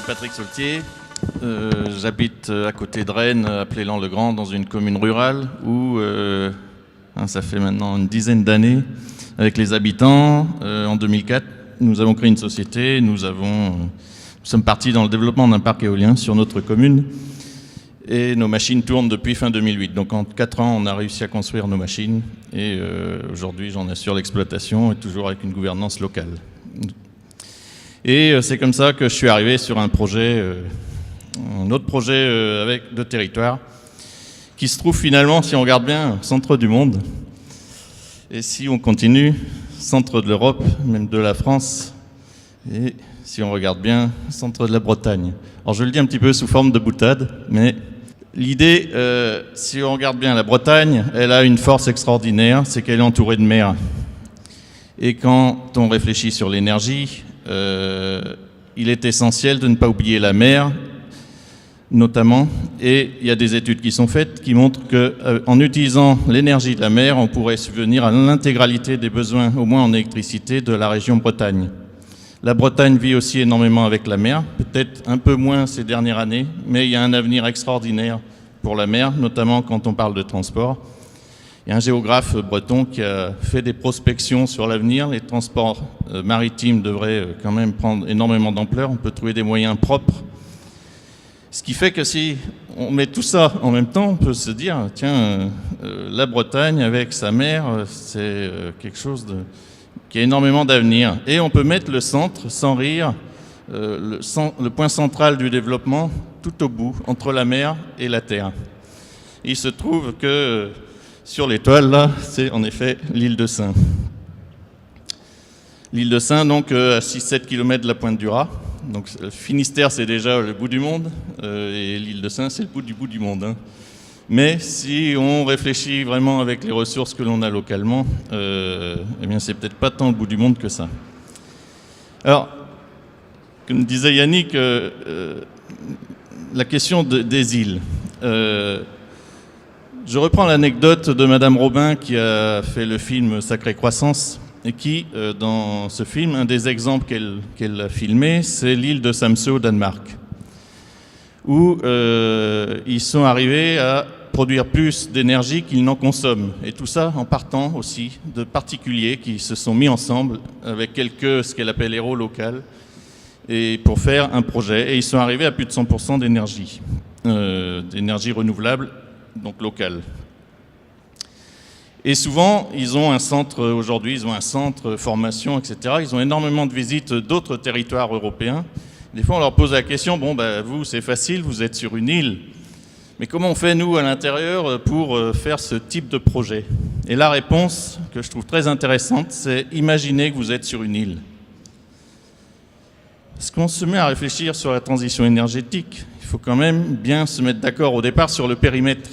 Patrick Saultier. J'habite à côté de Rennes, à Plélan-le-Grand, dans une commune rurale où ça fait maintenant une dizaine d'années, avec les habitants. En 2004, nous avons créé une société. Nous sommes partis dans le développement d'un parc éolien sur notre commune. Et nos machines tournent depuis fin 2008. Donc en 4 ans, on a réussi à construire nos machines. Et aujourd'hui, j'en assure l'exploitation, et toujours avec une gouvernance locale. Et c'est comme ça que je suis arrivé sur un autre projet de territoire, qui se trouve finalement, si on regarde bien, au centre du monde. Et si on continue, centre de l'Europe, même de la France, et si on regarde bien, centre de la Bretagne. Alors je le dis un petit peu sous forme de boutade, mais l'idée, si on regarde bien la Bretagne, elle a une force extraordinaire, c'est qu'elle est entourée de mer. Et quand on réfléchit sur l'énergie, il est essentiel de ne pas oublier la mer, notamment, et il y a des études qui sont faites qui montrent qu'en utilisant l'énergie de la mer, on pourrait subvenir à l'intégralité des besoins, au moins en électricité, de la région Bretagne. La Bretagne vit aussi énormément avec la mer, peut-être un peu moins ces dernières années, mais il y a un avenir extraordinaire pour la mer, notamment quand on parle de transport. Il y a un géographe breton qui a fait des prospections sur l'avenir. Les transports maritimes devraient quand même prendre énormément d'ampleur. On peut trouver des moyens propres. Ce qui fait que si on met tout ça en même temps, on peut se dire, tiens, la Bretagne avec sa mer, c'est quelque chose qui a énormément d'avenir. Et on peut mettre le centre, sans rire, le point central du développement, tout au bout, entre la mer et la terre. Il se trouve que sur l'étoile, là, c'est en effet l'île de Sein. L'île de Sein, donc, à 6-7 km de la pointe du Raz. Donc, le Finistère, c'est déjà le bout du monde, et l'île de Sein, c'est le bout du monde. Hein. Mais si on réfléchit vraiment avec les ressources que l'on a localement, eh bien, c'est peut-être pas tant le bout du monde que ça. Alors, comme disait Yannick, la question des îles. Je reprends l'anecdote de Madame Robin qui a fait le film Sacrée Croissance et qui, dans ce film, un des exemples qu'elle a filmé, c'est l'île de Samsø au Danemark, où ils sont arrivés à produire plus d'énergie qu'ils n'en consomment. Et tout ça en partant aussi de particuliers qui se sont mis ensemble avec ce qu'elle appelle héros locales, et pour faire un projet. Et ils sont arrivés à plus de 100% d'énergie renouvelable, donc local. Et souvent, ils ont un centre, aujourd'hui, ils ont un centre formation, etc. Ils ont énormément de visites d'autres territoires européens. Des fois, on leur pose la question, vous, c'est facile, vous êtes sur une île. Mais comment on fait, nous, à l'intérieur, pour faire ce type de projet? Et la réponse, que je trouve très intéressante, c'est imaginez que vous êtes sur une île. Parce qu'on se met à réfléchir sur la transition énergétique, il faut quand même bien se mettre d'accord au départ sur le périmètre.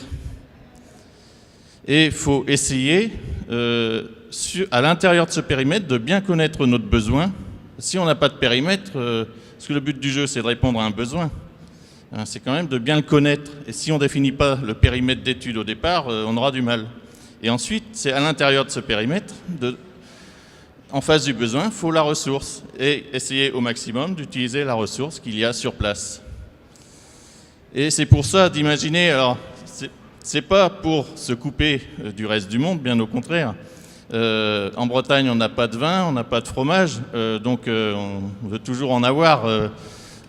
Et il faut essayer, à l'intérieur de ce périmètre, de bien connaître notre besoin. Si on n'a pas de périmètre, parce que le but du jeu, c'est de répondre à un besoin, c'est quand même de bien le connaître. Et si on ne définit pas le périmètre d'étude au départ, on aura du mal. Et ensuite, c'est à l'intérieur de ce périmètre, en face du besoin, il faut la ressource. Et essayer au maximum d'utiliser la ressource qu'il y a sur place. Et c'est pour ça d'imaginer... Alors, c'est pas pour se couper du reste du monde, bien au contraire. En Bretagne, on n'a pas de vin, on n'a pas de fromage, donc on veut toujours en avoir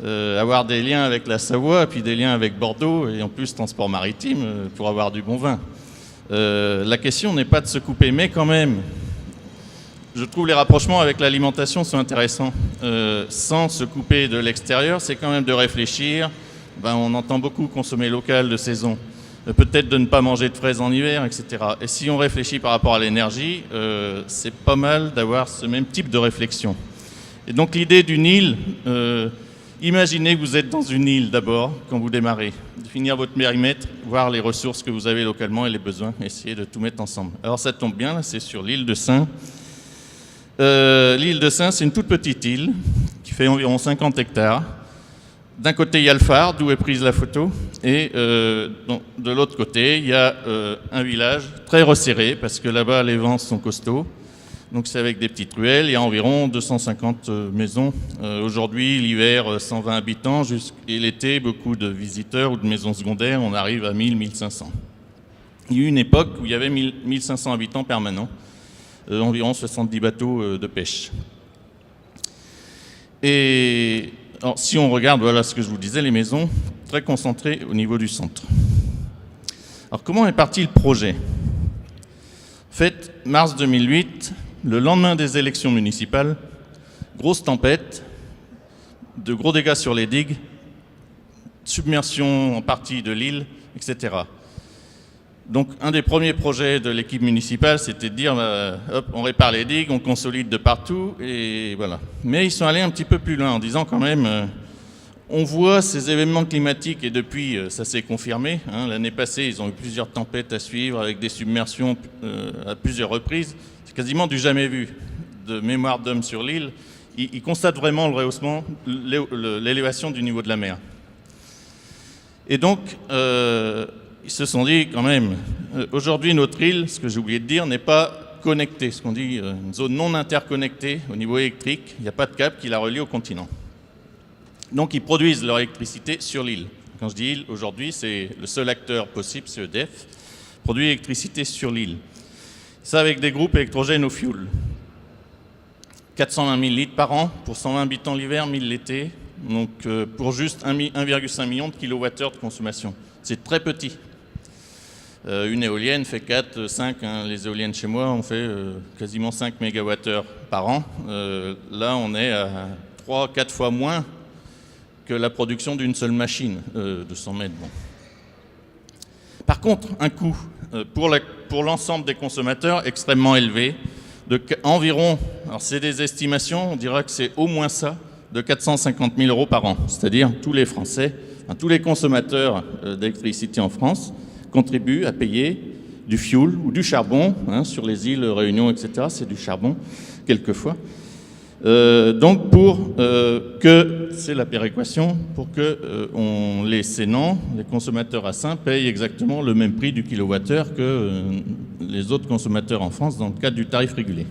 des liens avec la Savoie, puis des liens avec Bordeaux, et en plus transport maritime pour avoir du bon vin. La question n'est pas de se couper, mais quand même, je trouve les rapprochements avec l'alimentation sont intéressants. Sans se couper de l'extérieur, c'est quand même de réfléchir. On entend beaucoup consommer local de saison. Peut-être de ne pas manger de fraises en hiver, etc. Et si on réfléchit par rapport à l'énergie, c'est pas mal d'avoir ce même type de réflexion. Et donc l'idée d'une île, imaginez que vous êtes dans une île d'abord, quand vous démarrez. Définir votre périmètre, voir les ressources que vous avez localement et les besoins, essayer de tout mettre ensemble. Alors ça tombe bien, là, c'est sur l'île de Sein. L'île de Sein, c'est une toute petite île qui fait environ 50 hectares. D'un côté, il y a le phare, d'où est prise la photo, et de l'autre côté, il y a un village très resserré, parce que là-bas, les vents sont costauds. Donc c'est avec des petites ruelles, il y a environ 250 maisons. Aujourd'hui, l'hiver, 120 habitants, et l'été, beaucoup de visiteurs ou de maisons secondaires, on arrive à 1000, 1500. Il y a eu une époque où il y avait 1500 habitants permanents, environ 70 bateaux de pêche. Et alors, si on regarde, voilà ce que je vous disais, les maisons très concentrées au niveau du centre. Alors comment est parti le projet ? En fait, mars 2008, le lendemain des élections municipales, grosse tempête, de gros dégâts sur les digues, submersion en partie de l'île, etc. Donc un des premiers projets de l'équipe municipale, c'était de dire, hop, on répare les digues, on consolide de partout, et voilà. Mais ils sont allés un petit peu plus loin en disant quand même, on voit ces événements climatiques, et depuis, ça s'est confirmé. Hein, l'année passée, ils ont eu plusieurs tempêtes à suivre, avec des submersions à plusieurs reprises. C'est quasiment du jamais vu de mémoire d'homme sur l'île. Ils constatent vraiment le rehaussement, l'élévation du niveau de la mer. Et donc, ils se sont dit quand même, aujourd'hui notre île, ce que j'ai oublié de dire, n'est pas connectée, ce qu'on dit une zone non interconnectée au niveau électrique. Il n'y a pas de câble qui la relie au continent. Donc ils produisent leur électricité sur l'île. Quand je dis île, aujourd'hui, c'est le seul acteur possible, c'est EDF, produit l'électricité sur l'île. Ça avec des groupes électrogènes au fioul. 420 000 litres par an pour 120 habitants l'hiver, 1000 l'été. Donc pour juste 1,5 million de kilowattheures de consommation. C'est très petit. Une éolienne fait 4, 5, hein, les éoliennes chez moi, on fait quasiment 5 mégawattheures par an. Là, on est à 3-4 fois moins que la production d'une seule machine de 100 mètres. Bon. Par contre, un coût pour l'ensemble des consommateurs extrêmement élevé, de environ, alors c'est des estimations, on dira que c'est au moins ça, de 450 000 euros par an. C'est-à-dire tous les Français, enfin, tous les consommateurs d'électricité en France contribuent à payer du fioul ou du charbon, hein, sur les îles Réunion, etc., c'est du charbon, quelquefois. Donc pour que, c'est la péréquation, pour que les Sénans, les consommateurs à Saint, payent exactement le même prix du kilowattheure que les autres consommateurs en France dans le cadre du tarif régulé.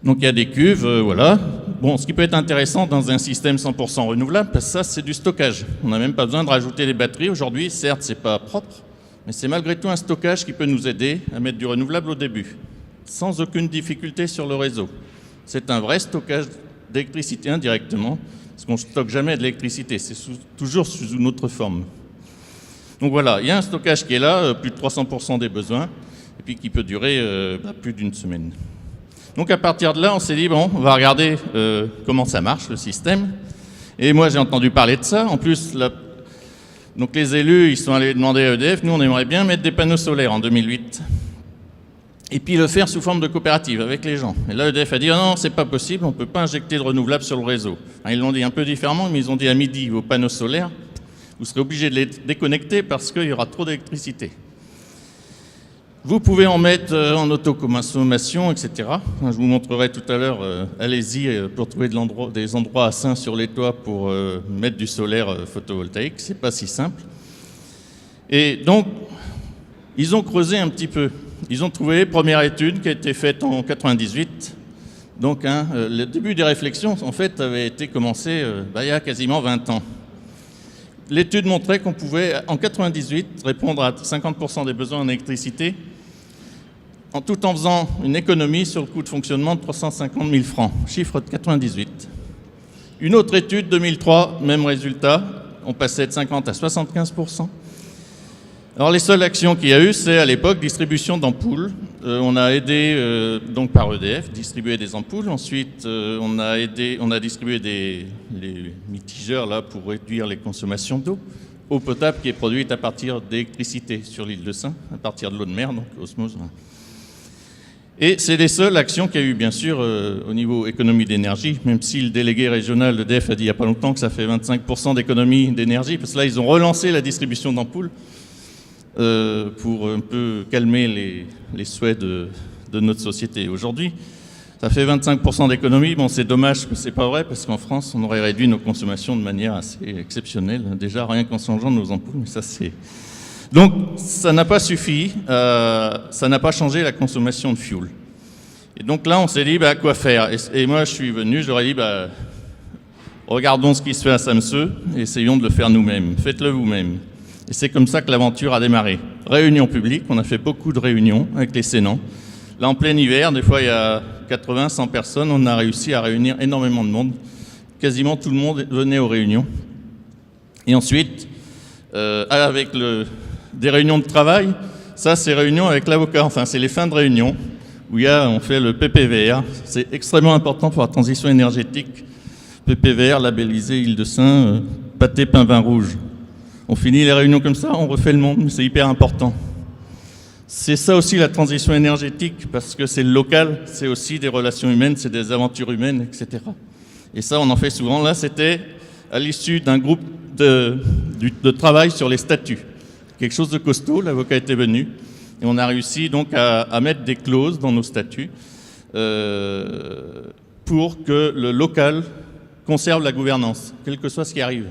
Donc il y a des cuves, voilà. Bon, ce qui peut être intéressant dans un système 100% renouvelable, parce que ça c'est du stockage. On n'a même pas besoin de rajouter des batteries. Aujourd'hui, certes, c'est pas propre, mais c'est malgré tout un stockage qui peut nous aider à mettre du renouvelable au début, sans aucune difficulté sur le réseau. C'est un vrai stockage d'électricité indirectement, parce qu'on ne stocke jamais de l'électricité, c'est toujours sous une autre forme. Donc voilà, il y a un stockage qui est là, plus de 300% des besoins, et puis qui peut durer plus d'une semaine. Donc à partir de là, on s'est dit, bon, on va regarder comment ça marche, le système. Et moi, j'ai entendu parler de ça. En plus, donc les élus, ils sont allés demander à EDF, nous, on aimerait bien mettre des panneaux solaires en 2008. Et puis le faire sous forme de coopérative avec les gens. Et là, EDF a dit, oh non, c'est pas possible, on ne peut pas injecter de renouvelable sur le réseau. Alors, ils l'ont dit un peu différemment, mais ils ont dit à midi, vos panneaux solaires, vous serez obligés de les déconnecter parce qu'il y aura trop d'électricité. Vous pouvez en mettre en autoconsommation, etc. Je vous montrerai tout à l'heure, allez-y pour trouver des endroits à Saint sur les toits pour mettre du solaire photovoltaïque. C'est pas si simple. Et donc, ils ont creusé un petit peu. Ils ont trouvé, première étude qui a été faite en 98. Donc, le début des réflexions, en fait, avait été commencé il y a quasiment 20 ans. L'étude montrait qu'on pouvait, en 98, répondre à 50% des besoins en électricité, tout en faisant une économie sur le coût de fonctionnement de 350 000 francs, chiffre de 98. Une autre étude, 2003, même résultat, on passait de 50 à 75%. Alors les seules actions qu'il y a eu, c'est à l'époque distribution d'ampoules. On a aidé, donc par EDF, distribuer des ampoules. Ensuite, on a distribué les mitigeurs là, pour réduire les consommations d'eau. Eau potable qui est produite à partir d'électricité sur l'île de Saint, à partir de l'eau de mer, donc osmose. Et c'est les seules actions qu'il y a eu, bien sûr, au niveau économie d'énergie, même si le délégué régional d'EDF a dit il n'y a pas longtemps que ça fait 25% d'économie d'énergie, parce que là, ils ont relancé la distribution d'ampoules pour un peu calmer les souhaits de notre société. Aujourd'hui, ça fait 25% d'économie. Bon, c'est dommage que c'est pas vrai, parce qu'en France, on aurait réduit nos consommations de manière assez exceptionnelle. Déjà, rien qu'en changeant nos ampoules, mais ça, c'est... Donc, ça n'a pas suffi, ça n'a pas changé la consommation de fioul. Et donc là, on s'est dit, quoi faire? Et moi, je suis venu, je leur ai dit, regardons ce qui se fait à Samseux, et essayons de le faire nous-mêmes. Faites-le vous-même. Et c'est comme ça que l'aventure a démarré. Réunion publique, on a fait beaucoup de réunions avec les Sénans. Là, en plein hiver, des fois, il y a 80, 100 personnes, on a réussi à réunir énormément de monde. Quasiment tout le monde venait aux réunions. Et ensuite, avec des réunions de travail, ça, c'est réunions avec l'avocat, enfin, c'est les fins de réunion, où on fait le PPVR. C'est extrêmement important pour la transition énergétique. PPVR, labellisé Île-de-Sein, pâté, pain, vin rouge. On finit les réunions comme ça, on refait le monde, c'est hyper important. C'est ça aussi la transition énergétique, parce que c'est le local, c'est aussi des relations humaines, c'est des aventures humaines, etc. Et ça, on en fait souvent. Là, c'était à l'issue d'un groupe de travail sur les statuts. Quelque chose de costaud, l'avocat était venu, et on a réussi donc à mettre des clauses dans nos statuts pour que le local conserve la gouvernance, quel que soit ce qui arrive.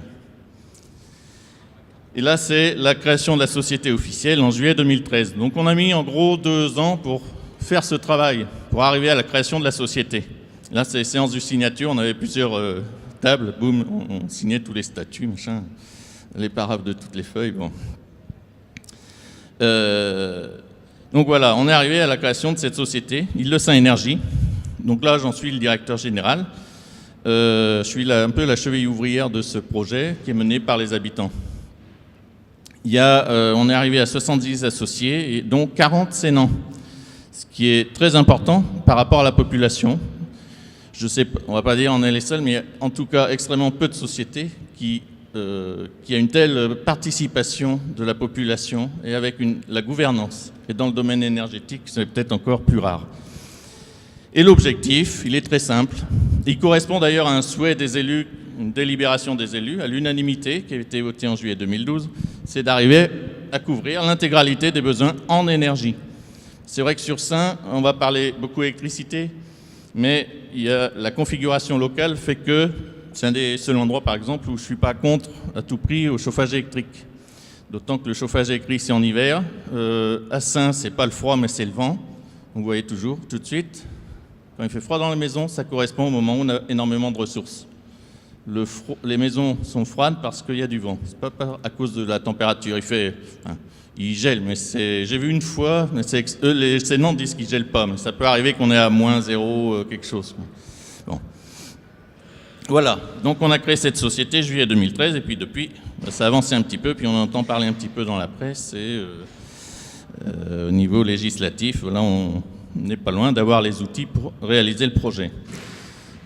Et là, c'est la création de la société officielle en juillet 2013. Donc on a mis en gros 2 ans pour faire ce travail, pour arriver à la création de la société. Là, c'est les séances de signature, on avait plusieurs tables, boum, on signait tous les statuts, machin, les paraphes de toutes les feuilles, bon. Donc voilà, on est arrivé à la création de cette société, Île-de-Sein Énergie. Donc là, j'en suis le directeur général. Je suis un peu la cheville ouvrière de ce projet qui est mené par les habitants. On est arrivé à 70 associés, et dont 40 Sénans, ce qui est très important par rapport à la population. Je sais, on ne va pas dire on est les seuls, mais il y a en tout cas extrêmement peu de sociétés qui a une telle participation de la population et avec la gouvernance. Et dans le domaine énergétique, c'est peut-être encore plus rare. Et l'objectif, il est très simple. Il correspond d'ailleurs à un souhait des élus, une délibération des élus, à l'unanimité qui a été votée en juillet 2012, c'est d'arriver à couvrir l'intégralité des besoins en énergie. C'est vrai que sur Saint, on va parler beaucoup d'électricité, mais la configuration locale fait que c'est un des seuls endroits, par exemple, où je ne suis pas contre à tout prix au chauffage électrique. D'autant que le chauffage électrique, c'est en hiver. À Saint, ce n'est pas le froid, mais c'est le vent. Vous voyez toujours, tout de suite. Quand il fait froid dans la maison, ça correspond au moment où on a énormément de ressources. Les maisons sont froides parce qu'il y a du vent. Ce n'est pas à cause de la température. Il gèle, mais j'ai vu une fois, mais les Sénans disent qu'il ne gèle pas, mais ça peut arriver qu'on est à moins 0 quelque chose. Bon. Voilà, donc on a créé cette société juillet 2013, et puis depuis, ça a avancé un petit peu, puis on entend parler un petit peu dans la presse, et au niveau législatif, là on n'est pas loin d'avoir les outils pour réaliser le projet.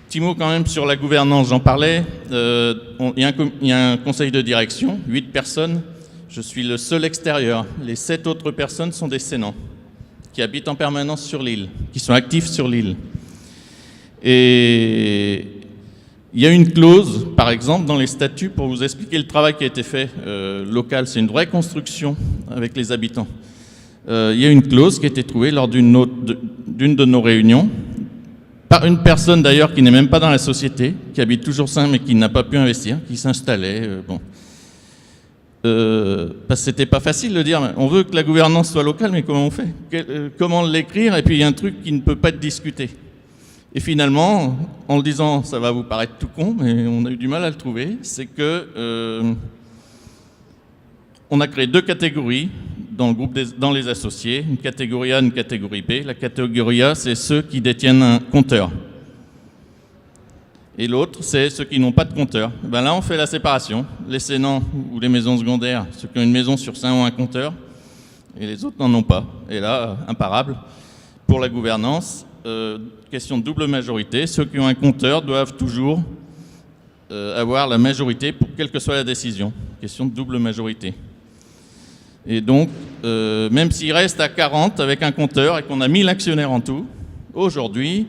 Petit mot quand même sur la gouvernance, j'en parlais. Il y a un conseil de direction, 8 personnes. Je suis le seul extérieur. Les 7 autres personnes sont des Sénans qui habitent en permanence sur l'île, qui sont actifs sur l'île. Et il y a une clause, par exemple, dans les statuts pour vous expliquer le travail qui a été fait local. C'est une vraie construction avec les habitants. Il y a une clause qui a été trouvée lors d'une de nos réunions, par une personne d'ailleurs qui n'est même pas dans la société, qui habite toujours Saint mais qui n'a pas pu investir, qui s'installait. Parce que c'était pas facile de dire, on veut que la gouvernance soit locale, mais comment on fait? Comment l'écrire? Et puis il y a un truc qui ne peut pas être discuté. Et finalement, en le disant, ça va vous paraître tout con, mais on a eu du mal à le trouver, c'est que on a créé 2 catégories dans le groupe dans les associés, une catégorie A, une catégorie B. La catégorie A, c'est ceux qui détiennent un compteur. Et l'autre, c'est ceux qui n'ont pas de compteur. Ben là, on fait la séparation. Les Sénans ou les maisons secondaires, ceux qui ont une maison sur Saint ont un compteur, et les autres n'en ont pas. Et là, imparable. Pour la gouvernance, question de double majorité. Ceux qui ont un compteur doivent toujours avoir la majorité pour quelle que soit la décision. Question de double majorité. Et donc, même s'il reste à 40 avec un compteur et qu'on a 1000 actionnaires en tout, aujourd'hui,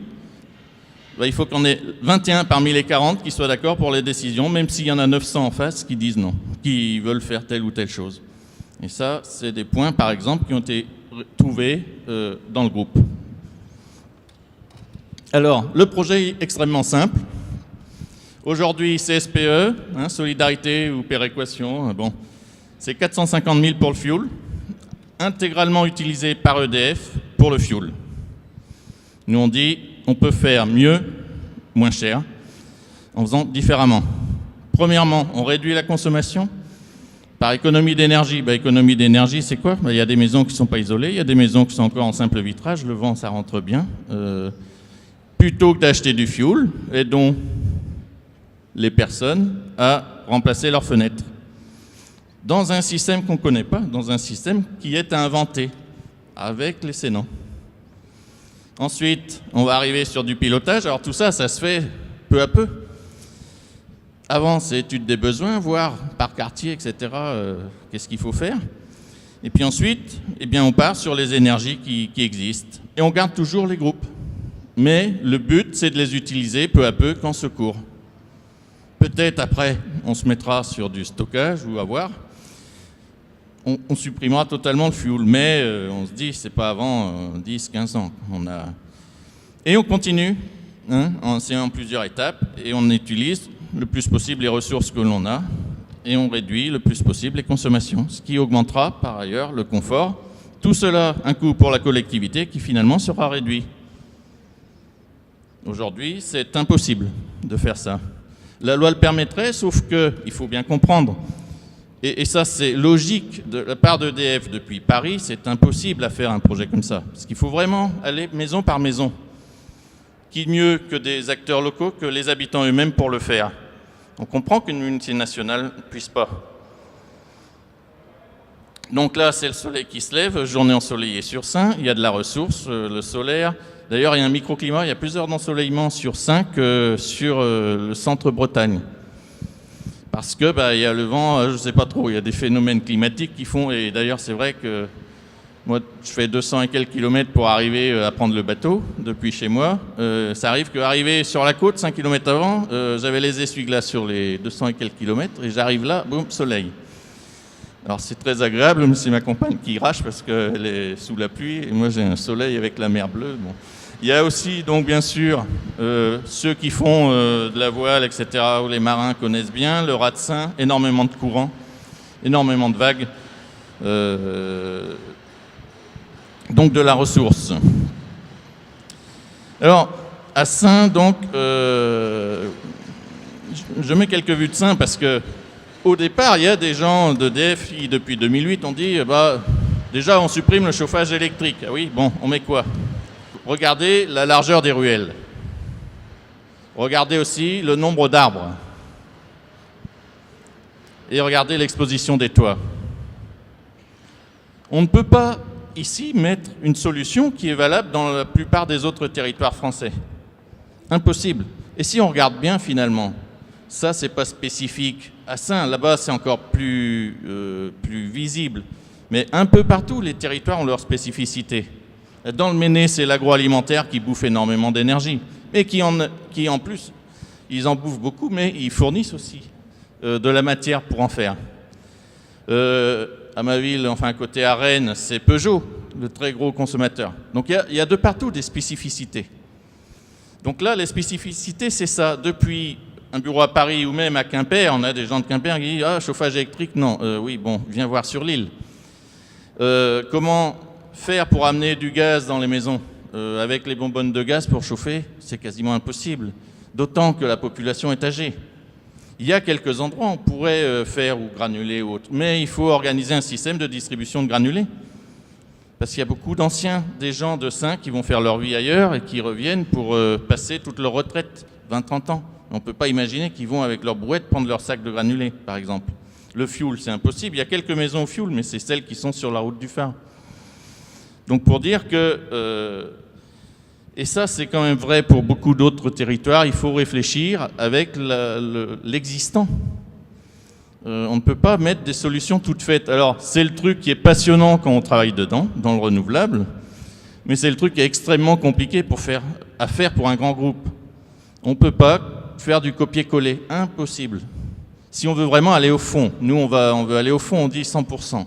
il faut qu'on ait 21 parmi les 40 qui soient d'accord pour les décisions, même s'il y en a 900 en face qui disent non, qui veulent faire telle ou telle chose. Et ça, c'est des points, par exemple, qui ont été trouvés dans le groupe. Alors, le projet est extrêmement simple. Aujourd'hui, CSPE, solidarité ou péréquation, bon, c'est 450 000 pour le fioul, intégralement utilisé par EDF pour le fioul. Nous, on dit on peut faire mieux, moins cher, en faisant différemment. Premièrement, on réduit la consommation par économie d'énergie. Économie d'énergie, c'est quoi? Il y a des maisons qui ne sont pas isolées, il y a des maisons qui sont encore en simple vitrage, le vent, ça rentre bien. Plutôt que d'acheter du fioul, aidons les personnes à remplacer leurs fenêtres. Dans un système qu'on ne connaît pas, dans un système qui est à inventer, avec les Sénans. Ensuite, on va arriver sur du pilotage. Alors tout ça, ça se fait peu à peu. Avant, c'est étude des besoins, voir par quartier, etc., qu'est-ce qu'il faut faire. Et puis ensuite, on part sur les énergies qui existent. Et on garde toujours les groupes. Mais le but, c'est de les utiliser peu à peu qu'en secours. Peut-être après, on se mettra sur du stockage ou à voir. On supprimera totalement le fuel, mais on se dit, c'est pas avant 10, 15 ans. Et on continue, c'est en plusieurs étapes, et on utilise le plus possible les ressources que l'on a, et on réduit le plus possible les consommations, ce qui augmentera par ailleurs le confort. Tout cela, un coût pour la collectivité qui finalement sera réduit. Aujourd'hui, c'est impossible de faire ça. La loi le permettrait, sauf qu'il faut bien comprendre, et ça c'est logique de la part d'EDF depuis Paris, c'est impossible à faire un projet comme ça, parce qu'il faut vraiment aller maison par maison. Qui mieux que des acteurs locaux, que les habitants eux-mêmes pour le faire? On comprend qu'une multinationale ne puisse pas. Donc là, c'est le soleil qui se lève, journée ensoleillée sur Saint, il y a de la ressource, le solaire. D'ailleurs, il y a un microclimat, il y a plus d'heures d'ensoleillement sur Saint que sur le centre-Bretagne. Parce que il y a le vent, je ne sais pas trop, il y a des phénomènes climatiques qui font, et d'ailleurs c'est vrai que moi je fais 200 et quelques kilomètres pour arriver à prendre le bateau depuis chez moi. Ça arrive qu'arriver sur la côte 5 kilomètres avant, j'avais les essuie-glaces sur les 200 et quelques kilomètres, et j'arrive là, boum, soleil. Alors c'est très agréable, mais c'est ma compagne qui rage parce qu'elle est sous la pluie, et moi j'ai un soleil avec la mer bleue. Bon. Il y a aussi, donc bien sûr, ceux qui font de la voile, etc., où les marins connaissent bien, le raz de Seine, énormément de courants, énormément de vagues, donc de la ressource. Alors, à Seine, donc, je mets quelques vues de Seine parce que, au départ, il y a des gens d'EDF qui, depuis 2008, ont dit, déjà, on supprime le chauffage électrique. Ah oui, bon, on met quoi? Regardez la largeur des ruelles. Regardez aussi le nombre d'arbres. Et regardez l'exposition des toits. On ne peut pas, ici, mettre une solution qui est valable dans la plupart des autres territoires français. Impossible. Et si on regarde bien, finalement, ça, c'est pas spécifique à Saint. Là-bas, c'est encore plus visible. Mais un peu partout, les territoires ont leur spécificité. Dans le Méné, c'est l'agroalimentaire qui bouffe énormément d'énergie, mais qui en plus, ils en bouffent beaucoup, mais ils fournissent aussi de la matière pour en faire. À ma ville, enfin à côté à Rennes, c'est Peugeot, le très gros consommateur. Donc il y a de partout des spécificités. Donc là, les spécificités, c'est ça. Depuis un bureau à Paris ou même à Quimper, on a des gens de Quimper qui disent « Ah, chauffage électrique, non. Oui, bon, viens voir sur l'île. Comment faire pour amener du gaz dans les maisons avec les bonbonnes de gaz pour chauffer, c'est quasiment impossible, d'autant que la population est âgée. Il y a quelques endroits où on pourrait faire ou granuler ou autre, mais il faut organiser un système de distribution de granulés. Parce qu'il y a beaucoup d'anciens, des gens de Saint qui vont faire leur vie ailleurs et qui reviennent pour passer toute leur retraite, 20-30 ans. On ne peut pas imaginer qu'ils vont avec leur brouette prendre leur sac de granulés, par exemple. Le fioul, c'est impossible. Il y a quelques maisons au fioul, mais c'est celles qui sont sur la route du phare. Donc pour dire que, et ça c'est quand même vrai pour beaucoup d'autres territoires, il faut réfléchir avec l'existant. On ne peut pas mettre des solutions toutes faites. Alors c'est le truc qui est passionnant quand on travaille dedans, dans le renouvelable, mais c'est le truc qui est extrêmement compliqué à faire pour un grand groupe. On ne peut pas faire du copier-coller, impossible. Si on veut vraiment aller au fond, nous on veut aller au fond, on dit 100%.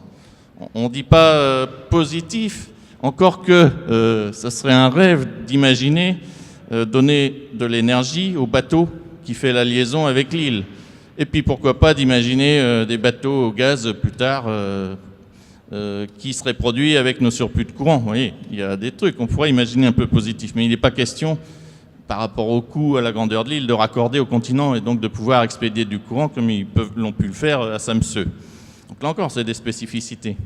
On ne dit pas positif. Encore que ça serait un rêve d'imaginer donner de l'énergie au bateau qui fait la liaison avec l'île. Et puis pourquoi pas d'imaginer des bateaux au gaz plus tard qui serait produit avec nos surplus de courant. Vous voyez, il y a des trucs, on pourrait imaginer un peu positif, mais il n'est pas question, par rapport au coût, à la grandeur de l'île, de raccorder au continent et donc de pouvoir expédier du courant comme ils l'ont pu le faire à Samsø. Donc là encore, c'est des spécificités.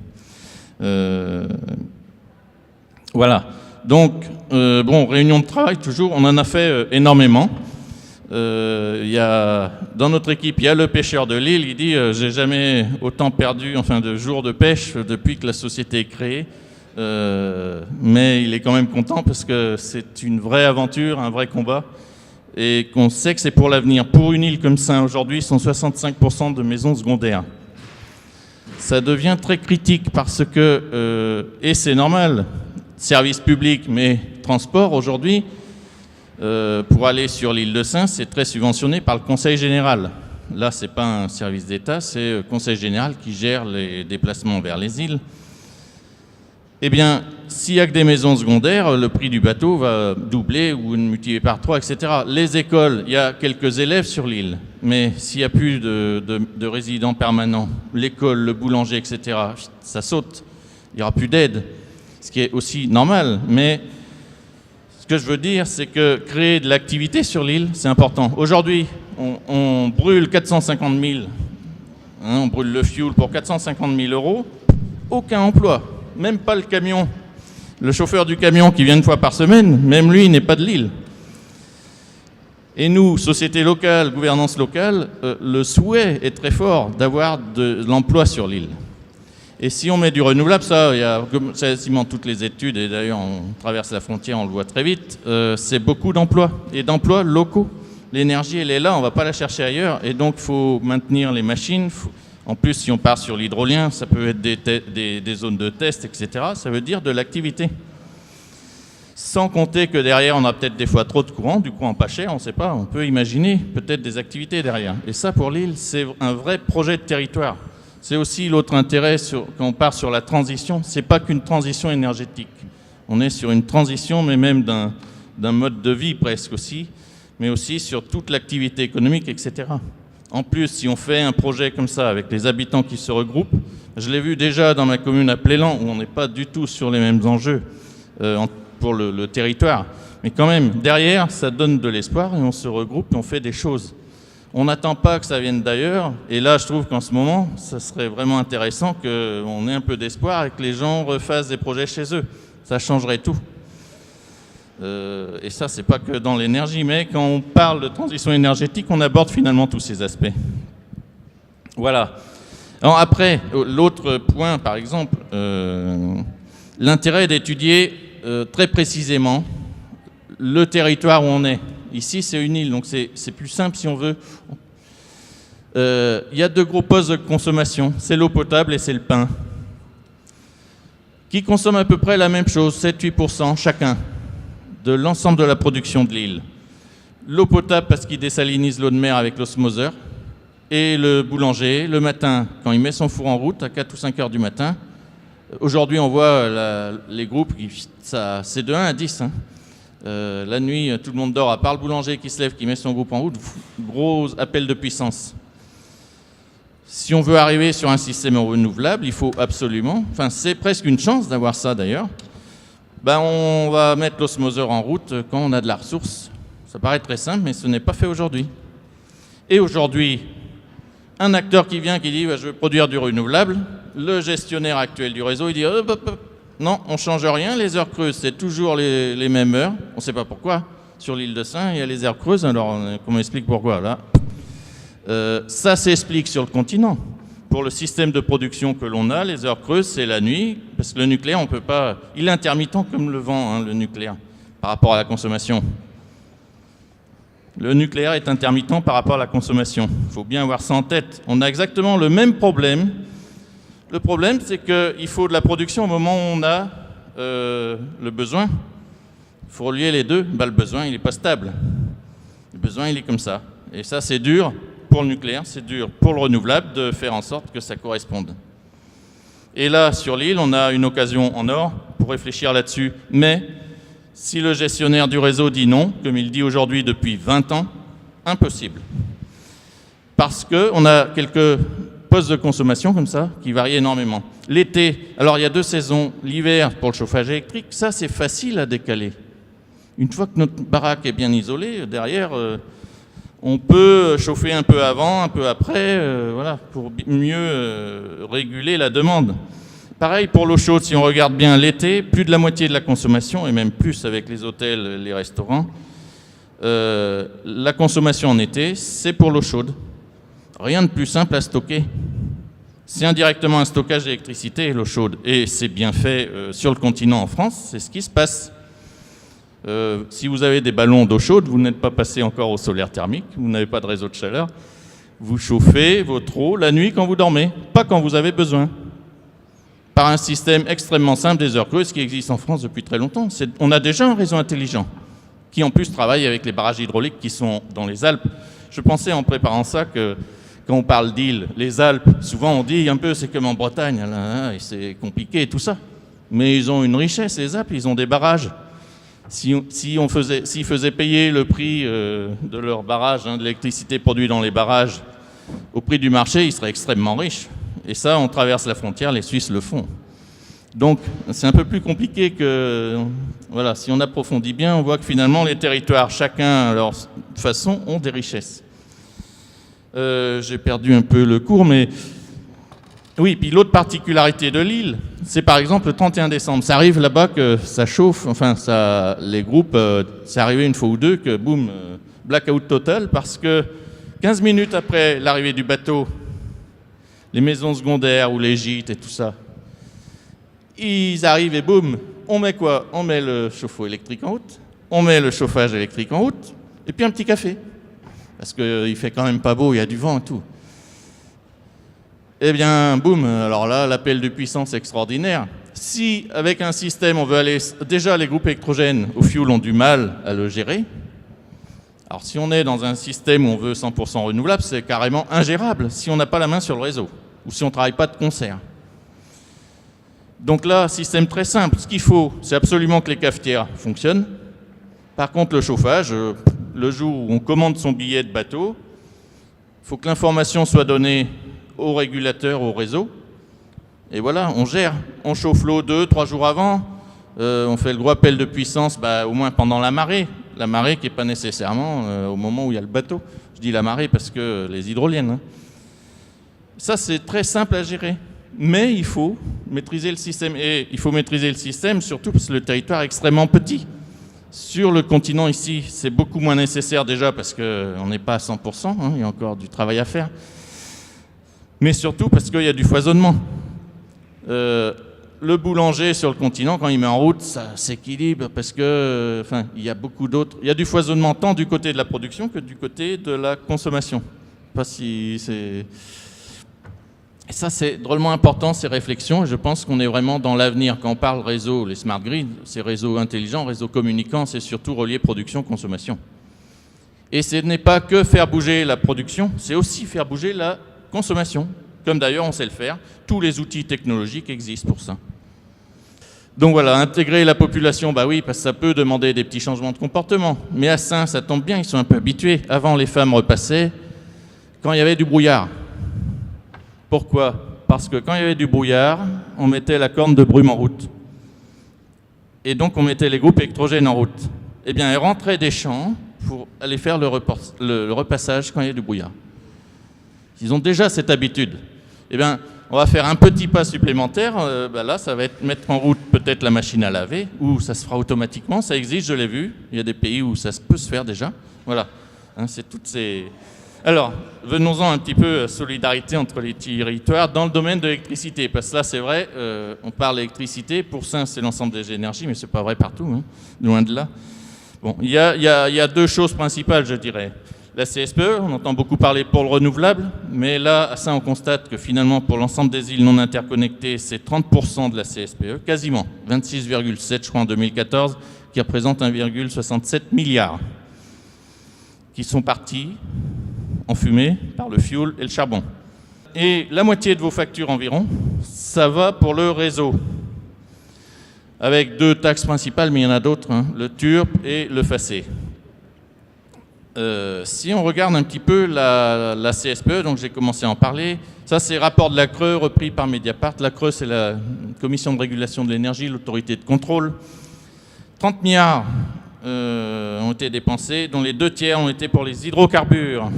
Voilà. Donc, bon, réunion de travail, toujours, on en a fait énormément. Dans notre équipe, il y a le pêcheur de l'île, il dit j'ai jamais autant perdu de jours de pêche depuis que la société est créée, mais il est quand même content parce que c'est une vraie aventure, un vrai combat, et qu'on sait que c'est pour l'avenir. Pour une île comme ça, aujourd'hui, sont 65% de maisons secondaires. Ça devient très critique parce que, et c'est normal, service public, mais transport aujourd'hui, pour aller sur l'île de Sein, c'est très subventionné par le Conseil général. Là, ce n'est pas un service d'État, c'est le Conseil général qui gère les déplacements vers les îles. Eh bien, s'il n'y a que des maisons secondaires, le prix du bateau va doubler ou multiplier par 3, etc. Les écoles, il y a quelques élèves sur l'île, mais s'il n'y a plus de résidents permanents, l'école, le boulanger, etc., ça saute. Il n'y aura plus d'aide, ce qui est aussi normal, mais ce que je veux dire, c'est que créer de l'activité sur l'île, c'est important. Aujourd'hui, on brûle 450 000, on brûle le fuel pour 450 000 €, aucun emploi, même pas le camion. Le chauffeur du camion qui vient une fois par semaine, même lui, n'est pas de l'île. Et nous, société locale, gouvernance locale, le souhait est très fort d'avoir de l'emploi sur l'île. Et si on met du renouvelable, ça, il y a quasiment toutes les études, et d'ailleurs on traverse la frontière, on le voit très vite, c'est beaucoup d'emplois, et d'emplois locaux. L'énergie, elle est là, on ne va pas la chercher ailleurs, et donc il faut maintenir les machines. En plus, si on part sur l'hydrolien, ça peut être des zones de test, etc. Ça veut dire de l'activité. Sans compter que derrière, on a peut-être des fois trop de courant, du courant pas cher, on ne sait pas, on peut imaginer peut-être des activités derrière. Et ça, pour l'île, c'est un vrai projet de territoire. C'est aussi l'autre intérêt quand on part sur la transition. Ce n'est pas qu'une transition énergétique. On est sur une transition, mais même d'un mode de vie presque aussi, mais aussi sur toute l'activité économique, etc. En plus, si on fait un projet comme ça, avec les habitants qui se regroupent, je l'ai vu déjà dans ma commune à Plélan, où on n'est pas du tout sur les mêmes enjeux pour le territoire. Mais quand même, derrière, ça donne de l'espoir, et on se regroupe et on fait des choses. On n'attend pas que ça vienne d'ailleurs, et là je trouve qu'en ce moment, ça serait vraiment intéressant qu'on ait un peu d'espoir et que les gens refassent des projets chez eux. Ça changerait tout. Et ça, c'est pas que dans l'énergie, mais quand on parle de transition énergétique, on aborde finalement tous ces aspects. Voilà. Alors après, l'autre point, par exemple, l'intérêt d'étudier très précisément le territoire où on est. Ici, c'est une île, donc c'est plus simple si on veut. Il y a deux gros postes de consommation, c'est l'eau potable et c'est le pain, qui consomment à peu près la même chose, 7-8% chacun, de l'ensemble de la production de l'île. L'eau potable parce qu'il désalinise l'eau de mer avec l'osmoseur, et le boulanger, le matin, quand il met son four en route, à 4 ou 5 heures du matin, aujourd'hui on voit les groupes, c'est de 1 à 10, hein. La nuit, tout le monde dort, à part le boulanger qui se lève, qui met son groupe en route, gros appel de puissance. Si on veut arriver sur un système renouvelable, il faut absolument, c'est presque une chance d'avoir ça d'ailleurs, on va mettre l'osmoseur en route quand on a de la ressource. Ça paraît très simple, mais ce n'est pas fait aujourd'hui. Et aujourd'hui, un acteur qui vient, qui dit je veux produire du renouvelable, le gestionnaire actuel du réseau, il dit non, on ne change rien, les heures creuses, c'est toujours les mêmes heures. On ne sait pas pourquoi. Sur l'île de Sein, il y a les heures creuses, alors qu'on m'explique pourquoi, là. Ça s'explique sur le continent. Pour le système de production que l'on a, les heures creuses, c'est la nuit, parce que le nucléaire, on peut pas... Il est intermittent comme le vent, hein, le nucléaire, par rapport à la consommation. Le nucléaire est intermittent par rapport à la consommation. Il faut bien avoir ça en tête. On a exactement le même problème. Le problème, c'est qu'il faut de la production au moment où on a le besoin. Il faut relier les deux. Le besoin, il n'est pas stable. Le besoin, il est comme ça. Et ça, c'est dur pour le nucléaire, c'est dur pour le renouvelable de faire en sorte que ça corresponde. Et là, sur l'île, on a une occasion en or pour réfléchir là-dessus. Mais si le gestionnaire du réseau dit non, comme il dit aujourd'hui depuis 20 ans, impossible. Parce qu'on a quelques postes de consommation comme ça, qui varient énormément. L'été, alors il y a 2 saisons. L'hiver, pour le chauffage électrique, ça c'est facile à décaler. Une fois que notre baraque est bien isolée, derrière, on peut chauffer un peu avant, un peu après, voilà, pour mieux réguler la demande. Pareil pour l'eau chaude, si on regarde bien l'été, plus de la moitié de la consommation, et même plus avec les hôtels, les restaurants, la consommation en été, c'est pour l'eau chaude. Rien de plus simple à stocker. C'est indirectement un stockage d'électricité, l'eau chaude. Et c'est bien fait sur le continent en France, c'est ce qui se passe. Si vous avez des ballons d'eau chaude, vous n'êtes pas passé encore au solaire thermique, vous n'avez pas de réseau de chaleur, vous chauffez votre eau la nuit quand vous dormez, pas quand vous avez besoin. Par un système extrêmement simple des heures creuses qui existe en France depuis très longtemps. On a déjà un réseau intelligent qui en plus travaille avec les barrages hydrauliques qui sont dans les Alpes. Je pensais en préparant ça que quand on parle d'îles, les Alpes, souvent on dit un peu c'est comme en Bretagne, là, et c'est compliqué et tout ça. Mais ils ont une richesse, les Alpes, ils ont des barrages. S'ils faisaient payer le prix de leurs barrages, de l'électricité produite dans les barrages, au prix du marché, ils seraient extrêmement riches. Et ça, on traverse la frontière, les Suisses le font. Donc, c'est un peu plus compliqué que... Voilà, si on approfondit bien, on voit que finalement, les territoires, chacun à leur façon, ont des richesses. J'ai perdu un peu le cours, mais... Oui, puis l'autre particularité de l'île, c'est par exemple le 31 décembre. Ça arrive là-bas que ça chauffe, enfin, les groupes, c'est arrivé une fois ou deux que, boum, blackout total, parce que 15 minutes après l'arrivée du bateau, les maisons secondaires ou les gîtes et tout ça, ils arrivent et boum, on met quoi? On met le chauffe-eau électrique en route, on met le chauffage électrique en route, et puis un petit café. Parce qu'il fait quand même pas beau, il y a du vent et tout. Eh bien, boum, alors là, l'appel de puissance extraordinaire. Si, avec un système, on veut aller... Déjà, les groupes électrogènes au fioul ont du mal à le gérer. Alors, si on est dans un système où on veut 100% renouvelable, c'est carrément ingérable si on n'a pas la main sur le réseau ou si on ne travaille pas de concert. Donc là, système très simple. Ce qu'il faut, c'est absolument que les cafetières fonctionnent. Par contre, le chauffage, le jour où on commande son billet de bateau, il faut que l'information soit donnée au régulateur, au réseau. Et voilà, on gère. On chauffe l'eau 2-3 jours avant. On fait le gros appel de puissance, au moins pendant la marée. La marée qui n'est pas nécessairement au moment où il y a le bateau. Je dis la marée parce que les hydroliennes. Ça, c'est très simple à gérer. Mais il faut maîtriser le système. Et il faut maîtriser le système surtout parce que le territoire est extrêmement petit. Sur le continent ici, c'est beaucoup moins nécessaire déjà parce qu'on n'est pas à 100%. Il y a encore du travail à faire. Mais surtout parce qu'il y a du foisonnement. Le boulanger sur le continent, quand il met en route, ça s'équilibre parce que, il y a beaucoup d'autres. Il y a du foisonnement tant du côté de la production que du côté de la consommation. Pas si c'est. Et ça, c'est drôlement important, ces réflexions. Et je pense qu'on est vraiment dans l'avenir. Quand on parle réseau, les smart grids, c'est réseaux intelligents, réseaux communicants, c'est surtout relié production-consommation. Et ce n'est pas que faire bouger la production, c'est aussi faire bouger la consommation. Comme d'ailleurs, on sait le faire. Tous les outils technologiques existent pour ça. Donc voilà, intégrer la population, oui, parce que ça peut demander des petits changements de comportement. Mais à Saint, ça tombe bien, ils sont un peu habitués. Avant, les femmes repassaient quand il y avait du brouillard. Pourquoi? Parce que quand il y avait du brouillard, on mettait la corne de brume en route. Et donc, on mettait les groupes électrogènes en route. Eh bien, elles rentraient des champs pour aller faire le repassage quand il y a du brouillard. Ils ont déjà cette habitude. Eh bien, on va faire un petit pas supplémentaire. Là, ça va être mettre en route peut-être la machine à laver, ou ça se fera automatiquement. Ça existe, je l'ai vu. Il y a des pays où ça peut se faire déjà. Voilà. C'est toutes ces... Alors, venons-en un petit peu à solidarité entre les territoires dans le domaine de l'électricité. Parce que là, c'est vrai, on parle d'électricité. Pour ça, c'est l'ensemble des énergies, mais ce n'est pas vrai partout, loin de là. Bon, il y a deux choses principales, je dirais. La CSPE, on entend beaucoup parler pour le renouvelable, mais là, à ça, on constate que finalement, pour l'ensemble des îles non interconnectées, c'est 30% de la CSPE, quasiment, 26,7 je crois en 2014, qui représente 1,67 milliard, qui sont partis en fumée par le fioul et le charbon. Et la moitié de vos factures environ, ça va pour le réseau, avec deux taxes principales, mais il y en a d'autres, le TURP et le FACÉ. Si on regarde un petit peu la CSPE, donc j'ai commencé à en parler, ça c'est le rapport de la CRE repris par Mediapart. La CRE, c'est la Commission de régulation de l'énergie, l'autorité de contrôle. 30 milliards ont été dépensés, dont les 2 tiers ont été pour les hydrocarbures,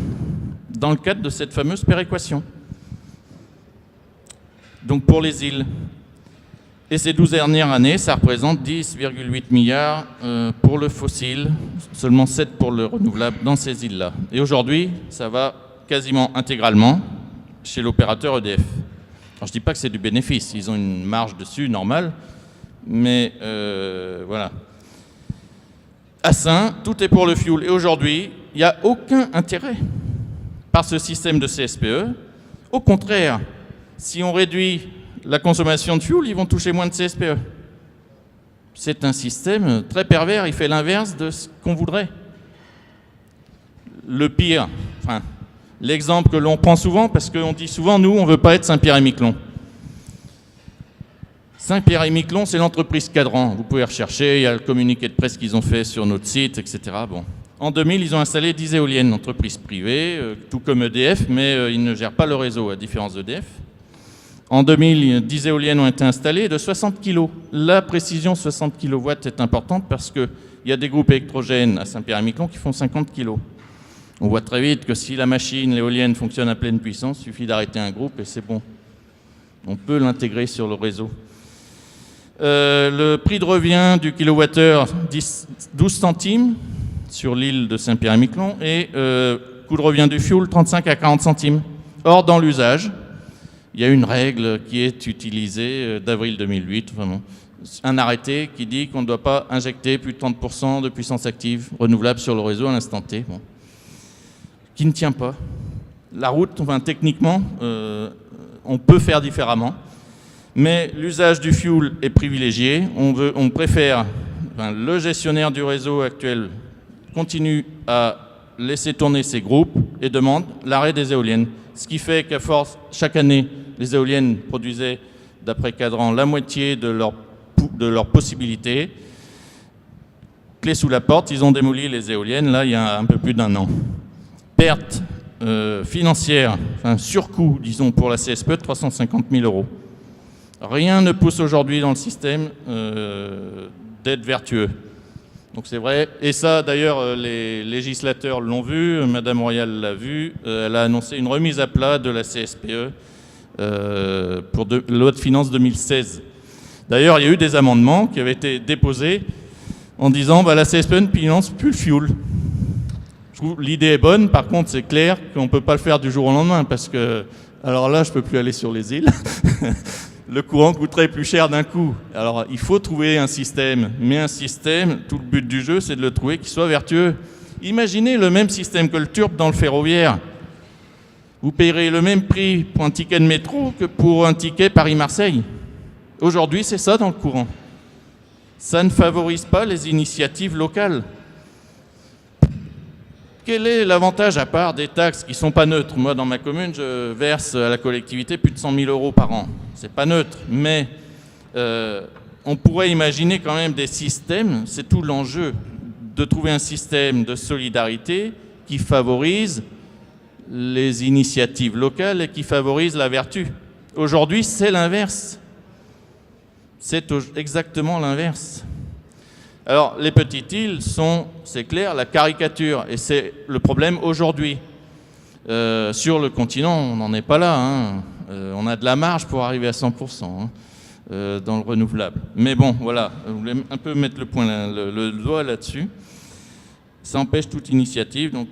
dans le cadre de cette fameuse péréquation. Donc pour les îles. Et ces 12 dernières années, ça représente 10,8 milliards pour le fossile, seulement 7 pour le renouvelable dans ces îles-là. Et aujourd'hui, ça va quasiment intégralement chez l'opérateur EDF. Alors je ne dis pas que c'est du bénéfice, ils ont une marge dessus normale, mais voilà. À Saint, tout est pour le fioul. Et aujourd'hui, il n'y a aucun intérêt par ce système de CSPE. Au contraire, si on réduit la consommation de fioul, ils vont toucher moins de CSPE. C'est un système très pervers, il fait l'inverse de ce qu'on voudrait. Le pire, enfin, l'exemple que l'on prend souvent, parce qu'on dit souvent, nous, on ne veut pas être Saint-Pierre-et-Miquelon. Saint-Pierre-et-Miquelon, c'est l'entreprise cadran. Vous pouvez rechercher, il y a le communiqué de presse qu'ils ont fait sur notre site, etc. Bon. En 2000, ils ont installé 10 éoliennes, entreprise privée, tout comme EDF, mais ils ne gèrent pas le réseau, à différence d'EDF. En 2000, 10 éoliennes ont été installées de 60 kg. La précision 60 kW est importante parce qu'il y a des groupes électrogènes à Saint-Pierre-et-Miquelon qui font 50 kg. On voit très vite que si la machine, l'éolienne, fonctionne à pleine puissance, il suffit d'arrêter un groupe et c'est bon. On peut l'intégrer sur le réseau. Le prix de revient du kilowattheure, 12 centimes sur l'île de Saint-Pierre-et-Miquelon et coût de revient du fioul, 35 à 40 centimes. Or, dans l'usage, il y a une règle qui est utilisée d'avril 2008, vraiment. Un arrêté qui dit qu'on ne doit pas injecter plus de 30% de puissance active renouvelable sur le réseau à l'instant T, bon. Qui ne tient pas. La route, enfin, techniquement, on peut faire différemment, mais l'usage du fioul est privilégié. On préfère, enfin, le gestionnaire du réseau actuel continue à laisser tourner ses groupes et demande l'arrêt des éoliennes. Ce qui fait qu'à force, chaque année, les éoliennes produisaient, d'après Cadran, la moitié de leurs possibilités. Clé sous la porte, ils ont démoli les éoliennes, là, il y a un peu plus d'1 an. Perte financière, enfin surcoût, disons, pour la CSPE de 350 000 €. Rien ne pousse aujourd'hui dans le système d'être vertueux. Donc c'est vrai, et ça d'ailleurs les législateurs l'ont vu, Madame Royal l'a vu, elle a annoncé une remise à plat de la CSPE pour la loi de finances 2016. D'ailleurs il y a eu des amendements qui avaient été déposés en disant la CSPE ne finance plus le fioul. Je trouve l'idée est bonne, par contre c'est clair qu'on ne peut pas le faire du jour au lendemain parce que, alors là je ne peux plus aller sur les îles. Le courant coûterait plus cher d'un coup. Alors, il faut trouver un système. Mais un système, tout le but du jeu, c'est de le trouver qui soit vertueux. Imaginez le même système que le TURP dans le ferroviaire. Vous payerez le même prix pour un ticket de métro que pour un ticket Paris-Marseille. Aujourd'hui, c'est ça dans le courant. Ça ne favorise pas les initiatives locales. Quel est l'avantage, à part des taxes qui ne sont pas neutres? Moi, dans ma commune, je verse à la collectivité plus de 100 000 € par an. C'est pas neutre, mais on pourrait imaginer quand même des systèmes, c'est tout l'enjeu, de trouver un système de solidarité qui favorise les initiatives locales et qui favorise la vertu. Aujourd'hui, c'est l'inverse. C'est exactement l'inverse. Alors, les petites îles sont, c'est clair, la caricature, et c'est le problème aujourd'hui. Sur le continent, on n'en est pas là, hein. On a de la marge pour arriver à 100% dans le renouvelable. Mais bon, voilà, je voulais un peu mettre le doigt là-dessus. Ça empêche toute initiative. Donc,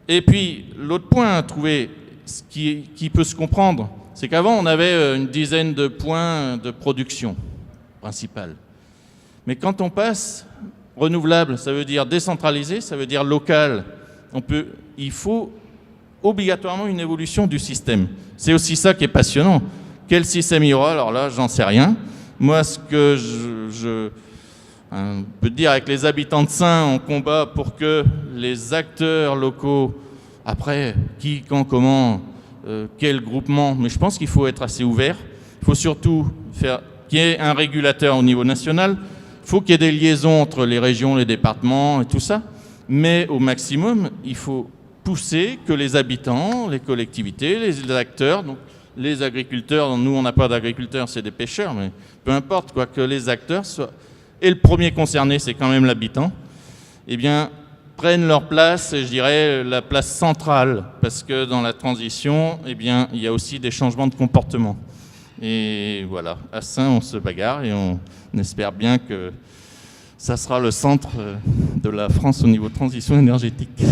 et puis, l'autre point à trouver, ce qui peut se comprendre, c'est qu'avant, on avait une dizaine de points de production principale. Mais quand on passe renouvelable, ça veut dire décentralisé, ça veut dire local. Il faut obligatoirement une évolution du système. C'est aussi ça qui est passionnant. Quel système il y aura? Alors là, j'en sais rien. Moi, ce que je peux dire avec les habitants de Saint, on combat pour que les acteurs locaux, après, qui, quand, comment, quel groupement, mais je pense qu'il faut être assez ouvert. Il faut surtout faire qu'il y ait un régulateur au niveau national. Il faut qu'il y ait des liaisons entre les régions, les départements et tout ça. Mais au maximum, il faut pousser que les habitants, les collectivités, les acteurs, donc les agriculteurs, nous on n'a pas d'agriculteurs, c'est des pêcheurs, mais peu importe, quoi, que les acteurs soient, et le premier concerné c'est quand même l'habitant, eh bien prennent leur place, je dirais la place centrale, parce que dans la transition, eh bien il y a aussi des changements de comportement. Et voilà, à Saint on se bagarre et on espère bien que ça sera le centre de la France au niveau transition énergétique.